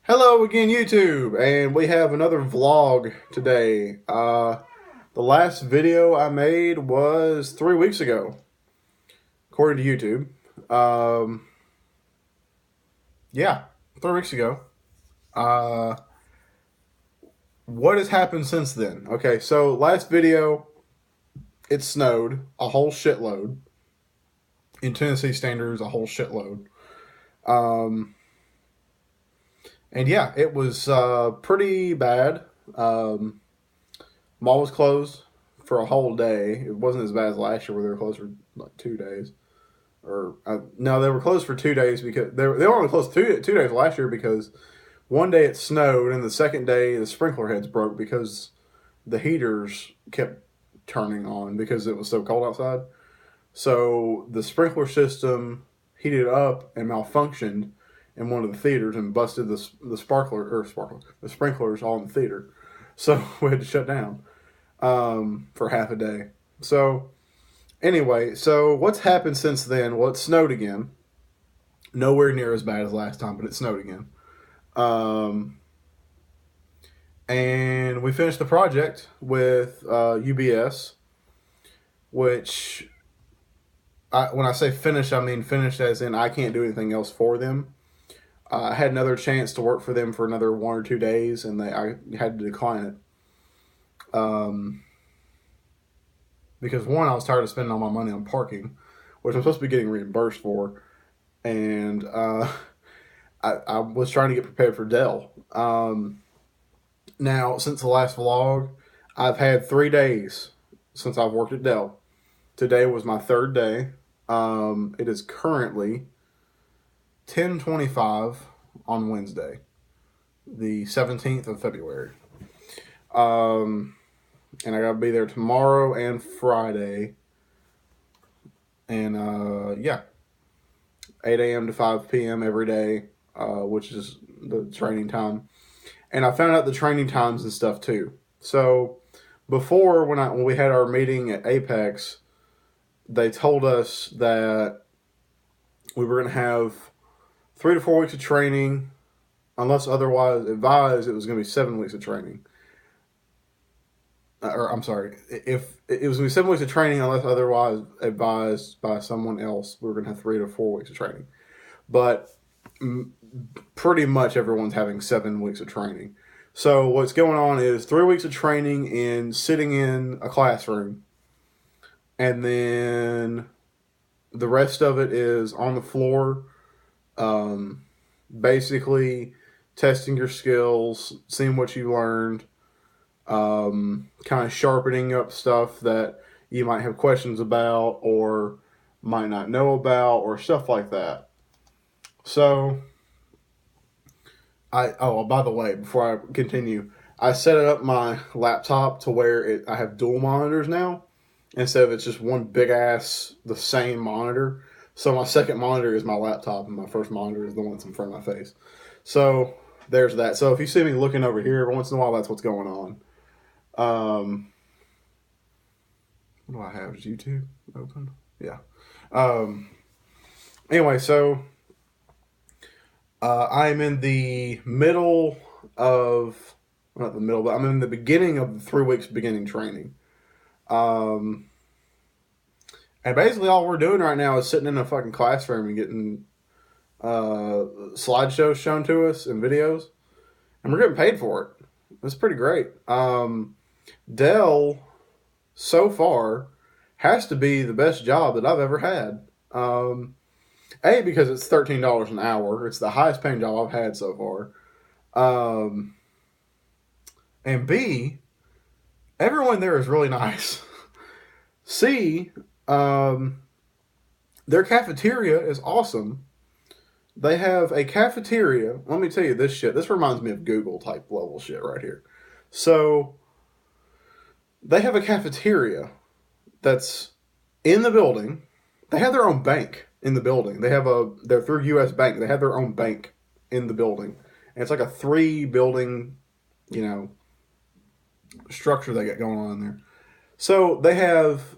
Hello again, YouTube, and we have another vlog today. The last video I made was 3 weeks ago, according to YouTube. Yeah, 3 weeks ago. Uh, what has happened since then? Okay, so last video, it snowed a whole shitload. In Tennessee standards, a whole shitload. Um, and yeah, it was pretty bad. Mall was closed for a whole day. It wasn't as bad as last year where they were closed for like 2 days. No, they were closed for 2 days because they were only closed two days last year because one day it snowed and the second day the sprinkler heads broke because the heaters kept turning on because it was so cold outside. So the sprinkler system heated up and malfunctioned in one of the theaters and busted the sprinklers all in the theater. So we had to shut down for half a day. So anyway, so what's happened since then? Well, it snowed again. Nowhere near as bad as last time, but it snowed again. Um, and we finished the project with UBS, which when I say finished, I mean finished as in I can't do anything else for them. I had another chance to work for them for another 1 or 2 days, and I had to decline it. Because one, I was tired of spending all my money on parking, which I'm supposed to be getting reimbursed for, and I was trying to get prepared for Dell. Now, since the last vlog, I've had 3 days since I've worked at Dell. Today was my third day. It is currently 10:25 on Wednesday, the 17th of February. And I gotta be there tomorrow and Friday. And yeah, 8 a.m. to 5 p.m. every day, which is the training time. And I found out the training times and stuff too. So before, when we had our meeting at Apex, they told us that we were going to have 3 to 4 weeks of training, unless otherwise advised. It was going to be 7 weeks of training. Or I'm sorry, if it was going to be 7 weeks of training, unless otherwise advised by someone else, we were going to have 3 to 4 weeks of training. But pretty much everyone's having 7 weeks of training. So what's going on is 3 weeks of training in sitting in a classroom, and then the rest of it is on the floor, basically testing your skills, seeing what you learned, kind of sharpening up stuff that you might have questions about or might not know about or stuff like that. So by the way, before I continue, I set up my laptop to where I have dual monitors now instead of it's just one big ass the same monitor. So my second monitor is my laptop and my first monitor is the one that's in front of my face. So there's that. So if you see me looking over here every once in a while, that's what's going on. What do I have? Is YouTube open? Yeah. Anyway, so I'm in the middle of, not the middle, but I'm in the beginning of the 3 weeks beginning training. And basically all we're doing right now is sitting in a fucking classroom and getting slideshows shown to us and videos. And we're getting paid for it. It's pretty great. Dell, so far, has to be the best job that I've ever had. A, because it's $13 an hour. It's the highest paying job I've had so far. And B, everyone there is really nice. C, their cafeteria is awesome. They have a cafeteria. Let me tell you this shit. This reminds me of Google type level shit right here. So they have a cafeteria that's in the building. They have their own bank in the building. They're through US Bank. They have their own bank in the building. And it's like a 3-building, structure they got going on in there. So they have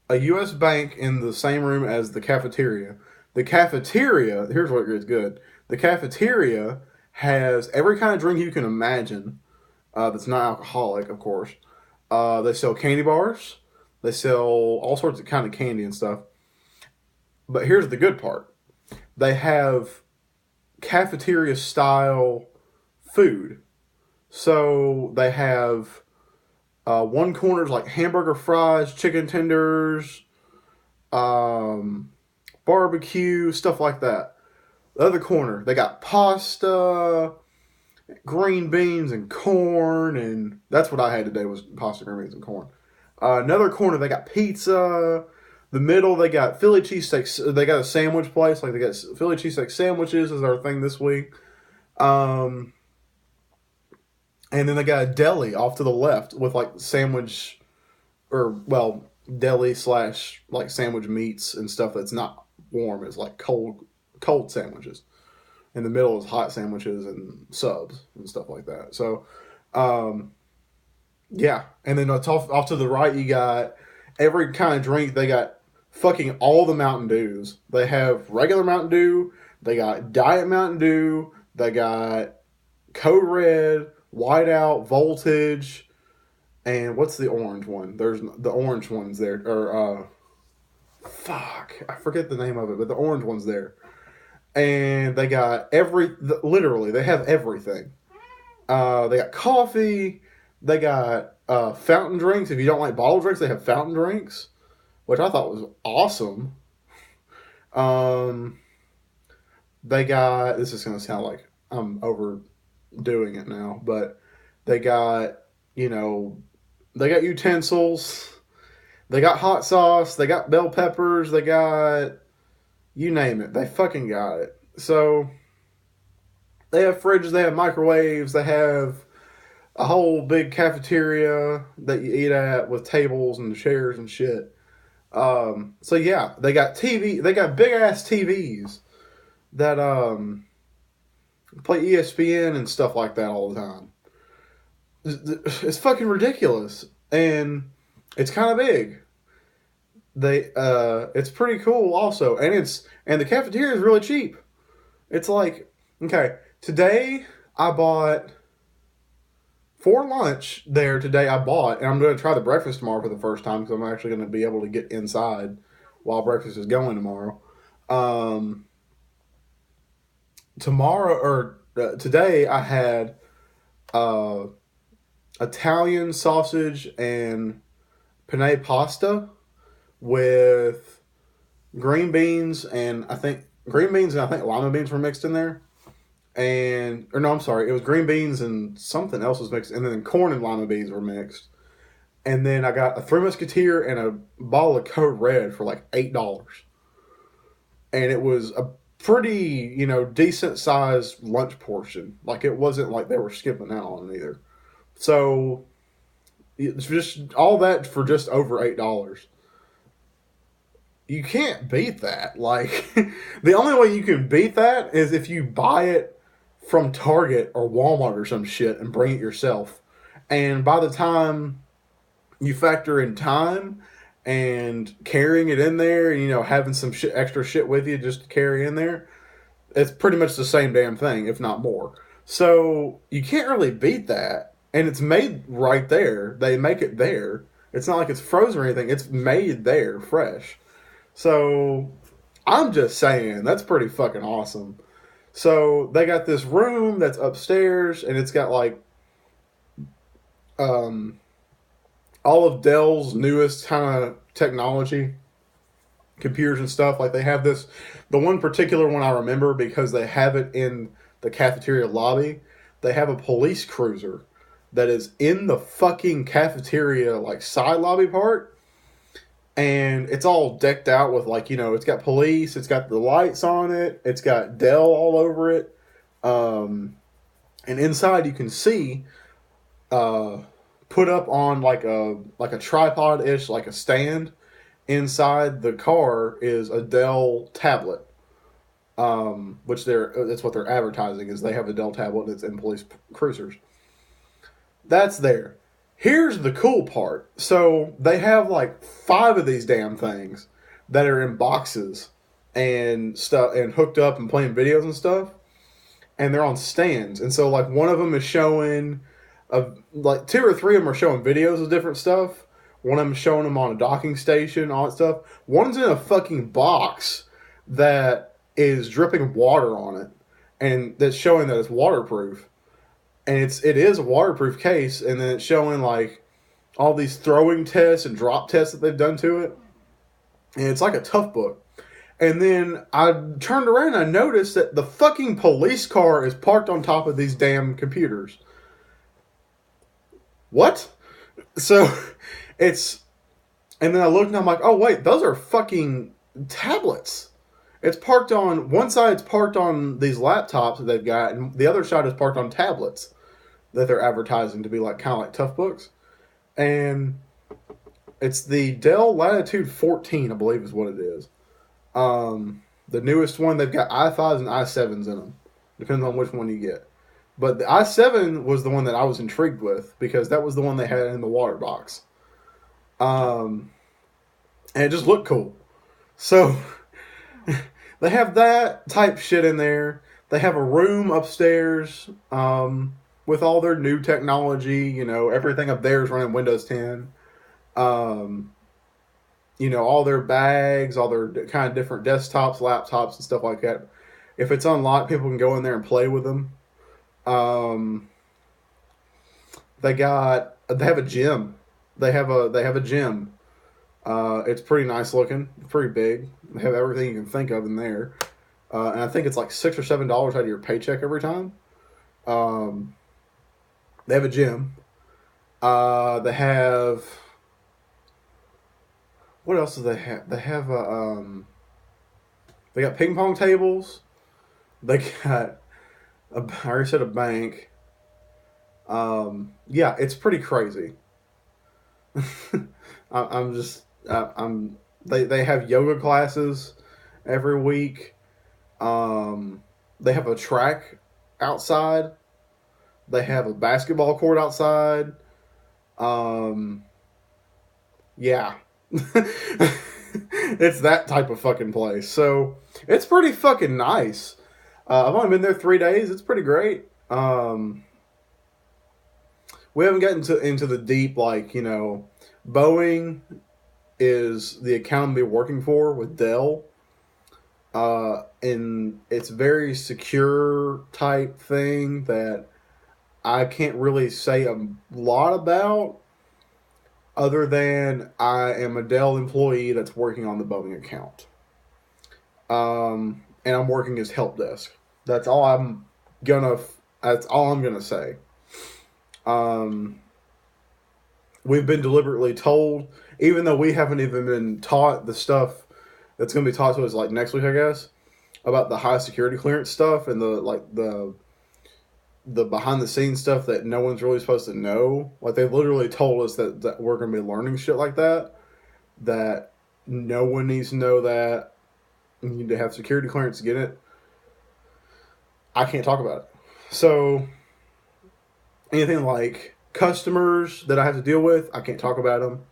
a US Bank in the same room as the cafeteria. The cafeteria, here's what is good. The cafeteria has every kind of drink you can imagine that's not alcoholic, of course. They sell candy bars. They sell all sorts of kind of candy and stuff. But here's the good part. They have cafeteria style food. So they have one corner's like hamburger fries, chicken tenders, barbecue, stuff like that. The other corner, they got pasta, green beans, and corn, and that's what I had today was pasta, green beans, and corn. Another corner, they got pizza. The middle, they got Philly cheesesteaks. They got a sandwich place, like they got Philly cheesesteak sandwiches is our thing this week. And then they got a deli off to the left with like sandwich, or well, deli slash like sandwich meats and stuff that's not warm. It's like cold sandwiches. In the middle is hot sandwiches and subs and stuff like that. So, yeah. And then off to the right, you got every kind of drink. They got fucking all the Mountain Dews. They have regular Mountain Dew. They got Diet Mountain Dew. They got Code Red, Whiteout, Voltage, and what's the orange one? There's the orange one's there. Or, fuck. I forget the name of it, but the orange one's there. And they got literally, they have everything. They got coffee. They got fountain drinks. If you don't like bottled drinks, they have fountain drinks, which I thought was awesome. They got, this is going to sound like I'm overdoing it now, but they got, they got utensils. They got hot sauce. They got bell peppers. They got, you name it. They fucking got it. So they have fridges. They have microwaves. They have a whole big cafeteria that you eat at with tables and chairs and shit. So yeah, they got TV. They got big ass TVs that play ESPN and stuff like that all the time. It's fucking ridiculous, and it's kind of big. It's pretty cool also, and the cafeteria is really cheap. It's like, okay, today I bought for lunch there today. And I'm going to try the breakfast tomorrow for the first time because I'm actually going to be able to get inside while breakfast is going tomorrow. Today I had Italian sausage and penne pasta with green beans and I think lima beans were mixed in there. It was green beans and something else was mixed, and then corn and lima beans were mixed. And then I got a Three Musketeer and a bottle of Code Red for like $8. And it was a pretty, decent sized lunch portion. Like, it wasn't like they were skipping out on it either. So, it's just all that for just over $8. You can't beat that. Like, the only way you can beat that is if you buy it from Target or Walmart or some shit and bring it yourself. And by the time you factor in time and carrying it in there, having some extra shit with you just to carry in there, it's pretty much the same damn thing, if not more. So you can't really beat that. And it's made right there. They make it there. It's not like it's frozen or anything. It's made there, fresh. So I'm just saying, that's pretty fucking awesome. So they got this room that's upstairs, and it's got like all of Dell's newest kind of technology, computers and stuff. Like, they have the one particular one I remember because they have it in the cafeteria lobby. They have a police cruiser that is in the fucking cafeteria, like, side lobby part. And it's all decked out with, like, it's got police, it's got the lights on it, it's got Dell all over it. And inside you can see, put up on like a tripod-ish, like a stand, inside the car is a Dell tablet. Which that's what they're advertising, is they have a Dell tablet that's in police cruisers. That's there. Here's the cool part. So they have like 5 of these damn things that are in boxes and stuff and hooked up and playing videos and stuff. and they're on stands. And so, like, one of them is showing, like, two or three of them are showing videos of different stuff. One of them is showing them on a docking station, all that stuff. One's in a fucking box that is dripping water on it, and that's showing that it's waterproof. And it is a waterproof case, and then it's showing, like, all these throwing tests and drop tests that they've done to it. And it's like a tough book. And then I turned around and I noticed that the fucking police car is parked on top of these damn computers. What? So it's... And then I looked and I'm like, oh wait, those are fucking tablets. It's parked on... One side's parked on these laptops that they've got, and the other side is parked on tablets that they're advertising to be like kind of like tough books. And it's the Dell Latitude 14, I believe is what it is. The newest one, they've got i5s and i7s in them. Depends on which one you get. But the i7 was the one that I was intrigued with because that was the one they had in the water box. And it just looked cool. So they have that type shit in there. They have a room upstairs with all their new technology. You know, everything up there is running Windows 10. You know, all their bags, all their kind of different desktops, laptops, and stuff like that. If it's unlocked, people can go in there and play with them. They have a gym. They have a gym. It's pretty nice looking, pretty big. They have everything you can think of in there. And I think it's like $6 or $7 out of your paycheck every time. They have a gym. They have... What else do they have? They have they got ping pong tables. They got I already said a bank. Yeah, it's pretty crazy. They have yoga classes every week. They have a track outside. They have a basketball court outside. Yeah. It's that type of fucking place. So it's pretty fucking nice. I've only been there 3 days. It's pretty great. We haven't gotten into the deep, like, you know, Boeing is the account we're working for with Dell. And it's very secure type thing that I can't really say a lot about. Other than I am a Dell employee that's working on the Boeing account. And I'm working as help desk. That's all I'm gonna say. We've been deliberately told, even though we haven't even been taught the stuff that's gonna be taught to us like next week, I guess, about the high security clearance stuff and the behind the scenes stuff that no one's really supposed to know. Like, they literally told us that we're going to be learning shit like that no one needs to know that. You need to have security clearance to get it. I can't talk about it. So anything like customers that I have to deal with, I can't talk about them.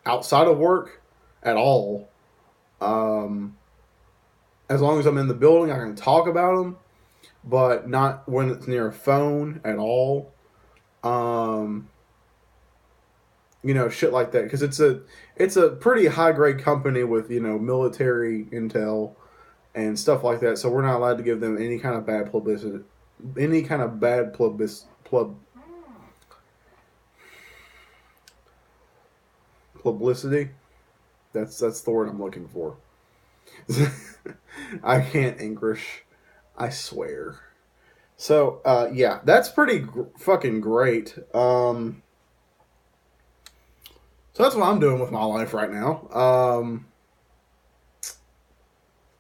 Outside of work at all. As long as I'm in the building, I can talk about them. But not when it's near a phone at all. You know, shit like that. Because it's a pretty high grade company with, you know, military intel and stuff like that. So we're not allowed to give them any kind of bad publicity. Publicity. That's the word I'm looking for. I can't English. I swear. So, yeah, that's pretty fucking great. So that's what I'm doing with my life right now.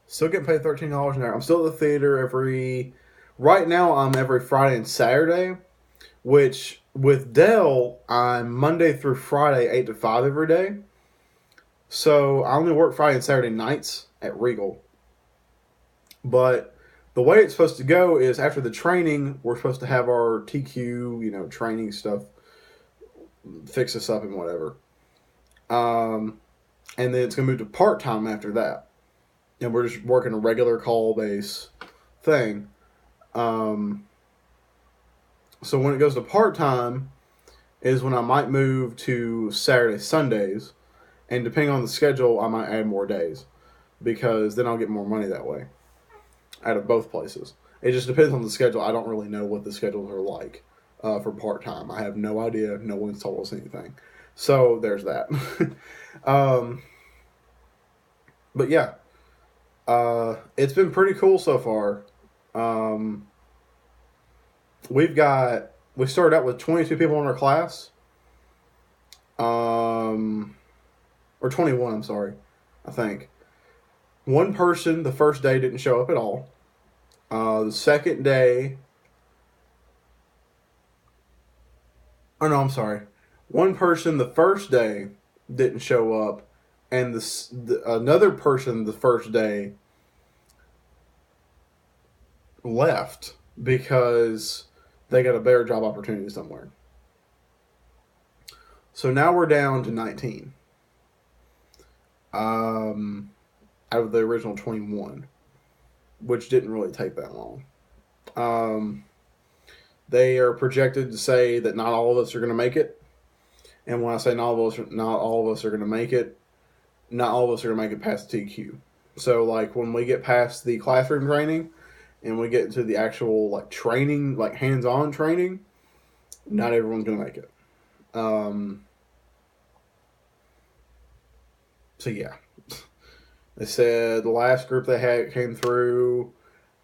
Still getting paid $13 an hour. I'm still at the theater right now I'm every Friday and Saturday, which with Dell, I'm Monday through Friday, 8 to 5 every day. So I only work Friday and Saturday nights at Regal. But the way it's supposed to go is after the training, we're supposed to have our TQ, you know, training stuff, fix us up and whatever. And then it's going to move to part-time after that. And we're just working a regular call base thing. So when it goes to part-time is when I might move to Saturday, Sundays. And depending on the schedule, I might add more days. Because then I'll get more money that way. Out of both places. It just depends on the schedule. I don't really know what the schedules are like for part-time. I have no idea. No one's told us anything. So there's that. But yeah. It's been pretty cool so far. We started out with 22 people in our class. Or 21, I'm sorry. I think. One person the first day didn't show up at all. The second day... Oh, no, I'm sorry. One person the first day didn't show up. And another person the first day left because they got a better job opportunity somewhere. So now we're down to 19. Out of the original 21, which didn't really take that long. They are projected to say that not all of us are going to make it. And when I say not all of us are going to make it, not all of us are going to make it past the TQ. So, like, when we get past the classroom training and we get into the actual, like, training, like, hands-on training, not everyone's going to make it. So, yeah. They said the last group they had came through,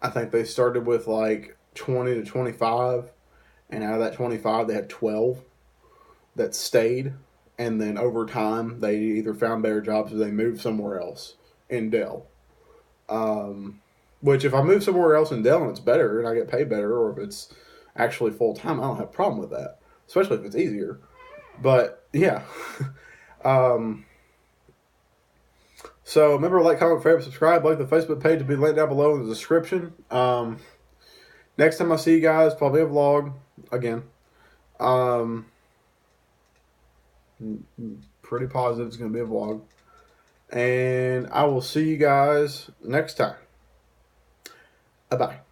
I think they started with, like, 20 to 25. And out of that 25, they had 12 that stayed. And then over time, they either found better jobs or they moved somewhere else in Dell. Which, if I move somewhere else in Dell and it's better and I get paid better, or if it's actually full-time, I don't have a problem with that. Especially if it's easier. But, yeah. So, remember, like, comment, favorite, subscribe. Like the Facebook page to be linked down below in the description. Next time I see you guys, probably a vlog again. Pretty positive it's going to be a vlog. And I will see you guys next time. Bye-bye.